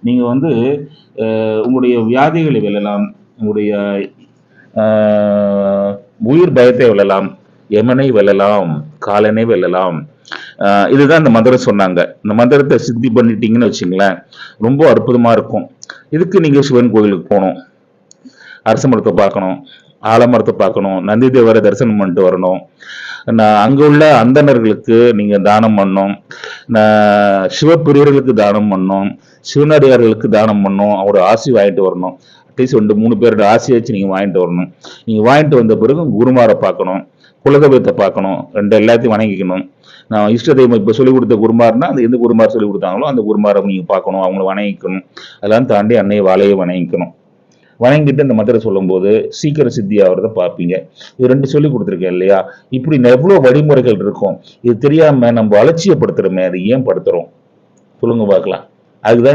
நீங்க வந்து உங்களுடைய வியாதிகளை வெல்லலாம். உங்களுடைய உயிர் பயத்தை வெல்லலாம். யமனை வெல்லலாம். காலனை வெல்லலாம். இதுதான் இந்த மந்திரம் சொன்னாங்க. இந்த மந்திரத்தை சித்தி பண்ணிட்டீங்கன்னு வச்சுங்களேன், ரொம்ப அற்புதமா இருக்கும். இதுக்கு நீங்க சிவன் கோயிலுக்கு போகணும். அரச மரத்தை பார்க்கணும், ஆலமரத்தை பார்க்கணும், நந்தி தேவரை தரிசனம் பண்ணிட்டு வரணும். அங்க உள்ள அந்தணர்களுக்கு நீங்க தானம் பண்ணணும். சிவப்பிரியர்களுக்கு தானம் பண்ணணும். சிவனடியார்களுக்கு தானம் பண்ணணும். அவரோட ஆசி வாங்கிட்டு வரணும். அட்லீஸ்ட் 2-3 பேரோட ஆசையை வச்சு நீங்க வாங்கிட்டு வரணும். நீங்க வாங்கிட்டு வந்த பிறகு குருமாரை பார்க்கணும், குலதெய்வத்தை பார்க்கணும், எல்லாத்தையும் வணங்கிக்கணும். நான் இஷ்ட தெய்வம் இப்ப சொல்லிக் கொடுத்த குருமார்னா அந்த எந்த குருமார் சொல்லிக் கொடுத்தாங்களோ அந்த குருமாரை நீங்க பார்க்கணும், அவங்கள வணங்கிக்கணும். அதெல்லாம் தாண்டி அன்னைய வாழையை வணங்கிக்கணும். வணங்கிட்டு இந்த மந்திரம் சொல்லும் போது சீக்கிரம் சித்தி ஆகிறத பார்ப்பீங்க. இது 2 சொல்லி கொடுத்துருக்கேன் இல்லையா? இப்படி எவ்வளவு வழிமுறைகள் இருக்கும். இது தெரியாம நம்ம அலட்சியப்படுத்துறோமே, அது ஏன் படுத்துறோம் சொல்லுங்க பார்க்கலாம். அதுதான்